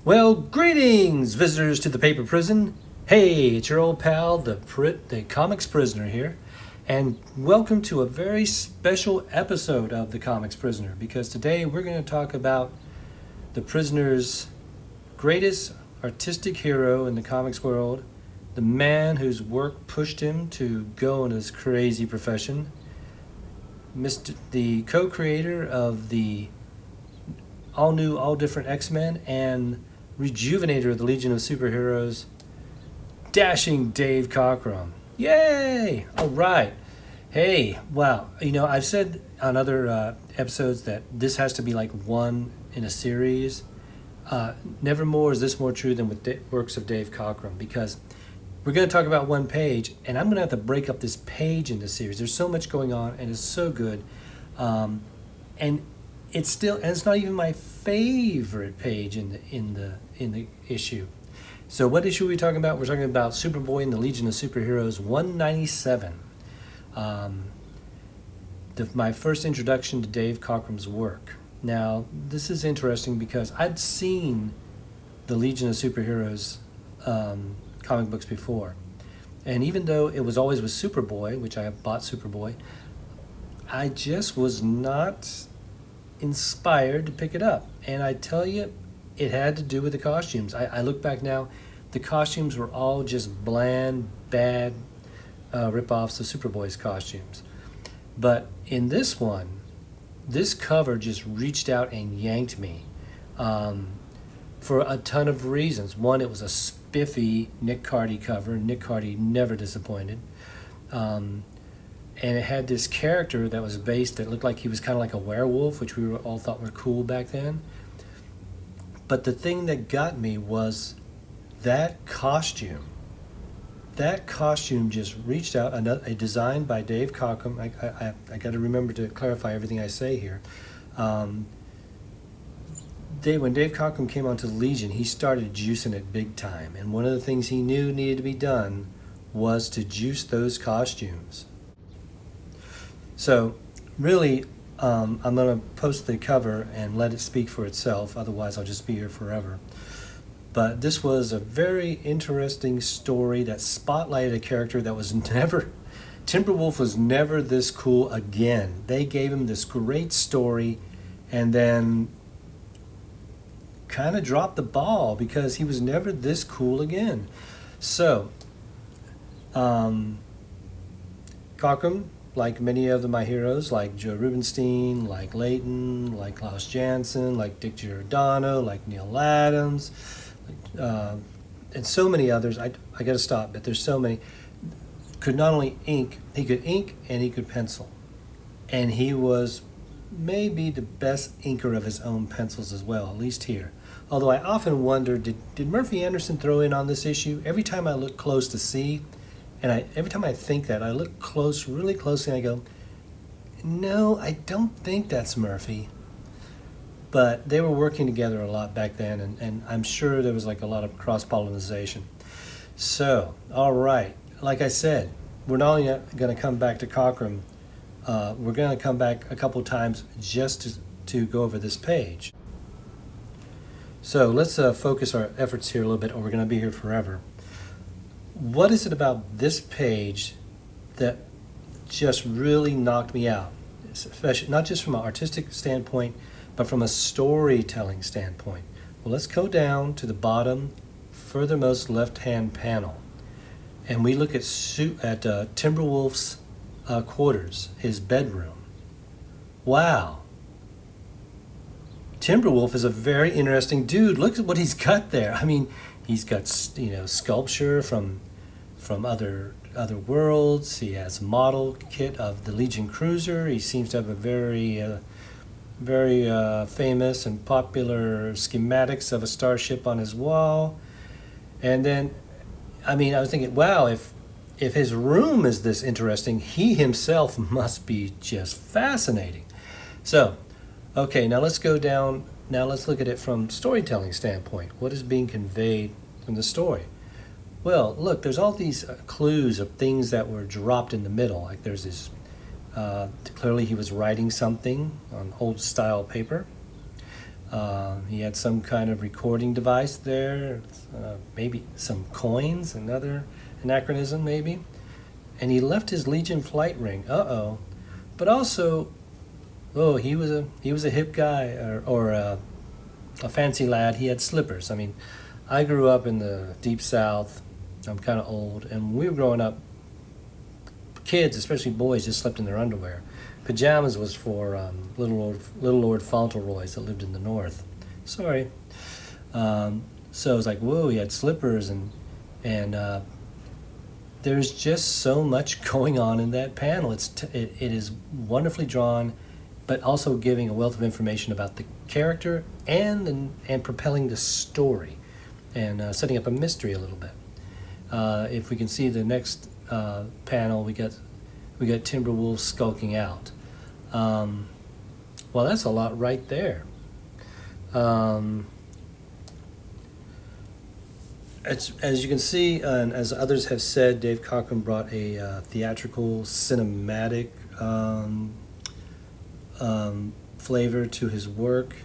Well, greetings, visitors to the paper prison. Hey, it's your old pal, the comics prisoner here, and welcome to a very special episode of the comics prisoner. Because today we're going to talk about the prisoner's greatest artistic hero in the comics world, the man whose work pushed him to go in his crazy profession, the co-creator of the all new, all different X-Men and rejuvenator of the Legion of Superheroes, dashing Dave Cockrum. Yay! All right. Hey, wow. I've said on other episodes that this has to be like one in a series. Never more is this more true than with works of Dave Cockrum, because we're going to talk about one page, and I'm going to have to break up this page into series. There's so much going on, and it's so good. And it's not even my favorite page in the issue. So what issue are we talking about? We're talking about Superboy and the Legion of Superheroes 197. My first introduction to Dave Cockrum's work. Now, this is interesting because I'd seen the Legion of Superheroes comic books before. And even though it was always with Superboy, which I have bought Superboy, I just was not inspired to pick it up. And I tell you, it had to do with the costumes. I look back now, the costumes were all just bland, bad rip-offs of Superboy's costumes. But in this one, this cover just reached out and yanked me for a ton of reasons. One, it was a spiffy Nick Cardy cover. Nick Cardy never disappointed. And it had this character that looked like he was kind of like a werewolf, which we all thought were cool back then. But the thing that got me was that costume. That costume just reached out, a design by Dave Cockrum. I got to remember to clarify everything I say here. When Dave Cockrum came onto the Legion, he started juicing it big time. And one of the things he knew needed to be done was to juice those costumes. So, really, I'm going to post the cover and let it speak for itself. Otherwise, I'll just be here forever. But this was a very interesting story that spotlighted a character that was never... Timberwolf was never this cool again. They gave him this great story and then kind of dropped the ball because he was never this cool again. So, Cockrum, like many of my heroes, like Joe Rubenstein, like Layton, like Klaus Janson, like Dick Giordano, like Neil Adams, and so many others. I got to stop, but there's so many. Could not only ink, he could ink and he could pencil. And he was maybe the best inker of his own pencils as well, at least here. Although I often wonder, did Murphy Anderson throw in on this issue? Every time I look close to see, and every time I think that, I look really closely, and I go, no, I don't think that's Murphy. But they were working together a lot back then, and I'm sure there was like a lot of cross-pollination. So, all right, like I said, we're not only going to come back to Cockrum, we're going to come back a couple times just to go over this page. So let's focus our efforts here a little bit, or we're going to be here forever. What is it about this page that just really knocked me out? Especially not just from an artistic standpoint, but from a storytelling standpoint. Well, let's go down to the bottom, furthermost left-hand panel, and we look at Timberwolf's quarters, his bedroom. Wow. Timberwolf is a very interesting dude. Look at what he's got there. I mean, he's got sculpture from other worlds. He has a model kit of the Legion cruiser. He seems to have a very famous and popular schematics of a starship on his wall. And then, I was thinking, wow, if his room is this interesting, he himself must be just fascinating. So, okay, now let's go down. Now let's look at it from storytelling standpoint. What is being conveyed from the story? Well, look, there's all these clues of things that were dropped in the middle. Like there's this, clearly he was writing something on old style paper. He had some kind of recording device there, maybe some coins, another anachronism maybe. And he left his Legion flight ring. Uh-oh. But also, oh, he was a hip guy, or a fancy lad. He had slippers. I mean, I grew up in the deep South. I'm kind of old, and when we were growing up, kids, especially boys, just slept in their underwear. Pajamas was for little Lord Fauntleroys that lived in the north. Sorry. So it was like, whoa, he had slippers, and there's just so much going on in that panel. It is wonderfully drawn, but also giving a wealth of information about the character and propelling the story, and setting up a mystery a little bit. If we can see the next panel, we got Timberwolf skulking out. Well, that's a lot right there. As you can see, and as others have said, Dave Cockrum brought a theatrical, cinematic flavor to his work,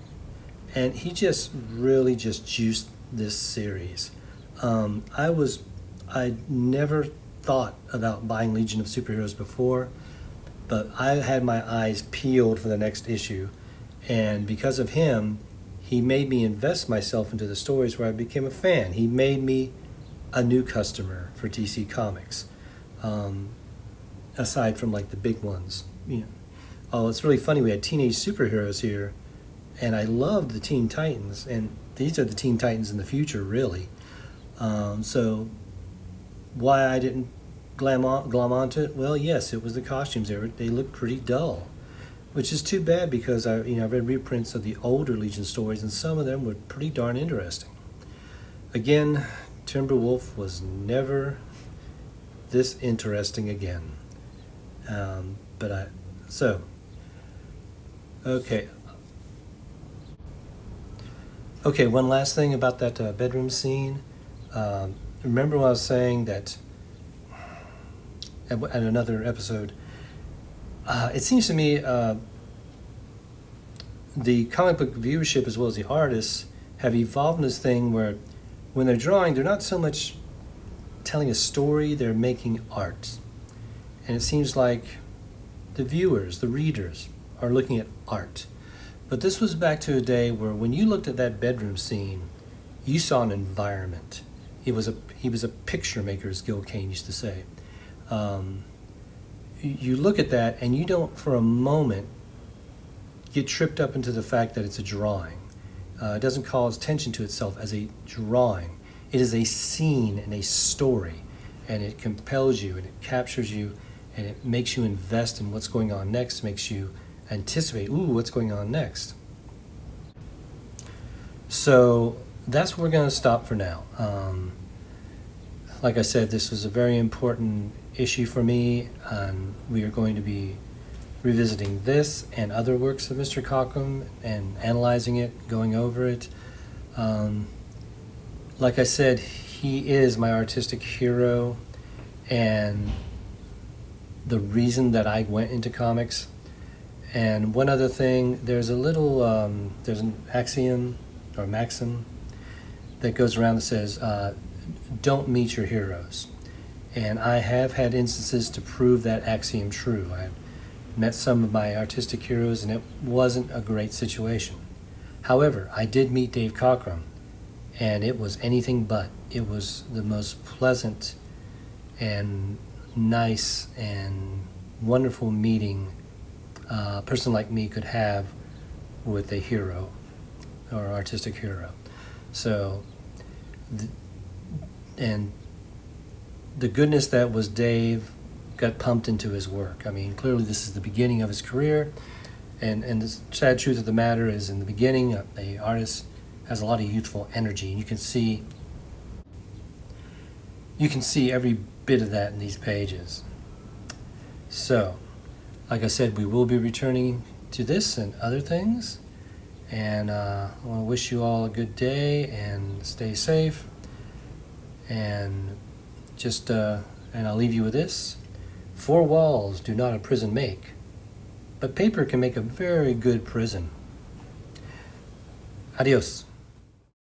and he just really just juiced this series. I'd never thought about buying Legion of Superheroes before, but I had my eyes peeled for the next issue, and because of him, he made me invest myself into the stories where I became a fan. He made me a new customer for DC Comics, aside from like the big ones. Oh, it's really funny. We had teenage superheroes here, and I loved the Teen Titans, and these are the Teen Titans in the future, really. So why I didn't glom onto it? Well, yes, it was the costumes. They looked pretty dull, which is too bad because I read reprints of the older Legion stories, and some of them were pretty darn interesting. Again, Timberwolf was never this interesting again. Okay, one last thing about that bedroom scene. Remember when I was saying that at another episode, it seems to me the comic book viewership as well as the artists have evolved in this thing where when they're drawing, they're not so much telling a story, they're making art. And it seems like the viewers, the readers, are looking at art. But this was back to a day where when you looked at that bedroom scene, you saw an environment. He was a picture maker, as Gil Kane used to say. You look at that and you don't for a moment get tripped up into the fact that it's a drawing. It doesn't call attention to itself as a drawing. It is a scene and a story, and it compels you and it captures you, and it makes you invest in what's going on next, makes you anticipate, what's going on next. So that's where we're going to stop for now. Like I said, this was a very important issue for me, and we are going to be revisiting this and other works of Mr. Cockrum and analyzing it, going over it. Like I said, he is my artistic hero, and the reason that I went into comics. And one other thing, there's an axiom or maxim that goes around that says, don't meet your heroes. And I have had instances to prove that axiom true. I've met some of my artistic heroes, and it wasn't a great situation. However, I did meet Dave Cockrum, and it was anything but. It was the most pleasant and nice and wonderful meeting a person like me could have with a hero or artistic hero. So, and the goodness that was Dave got pumped into his work. I mean, clearly this is the beginning of his career, and the sad truth of the matter is, in the beginning, the artist has a lot of youthful energy, and you can see every bit of that in these pages. So, like I said, we will be returning to this and other things, and I want to wish you all a good day and stay safe, and just and I'll leave you with this: 4 walls do not a prison make, but paper can make a very good prison. Adios.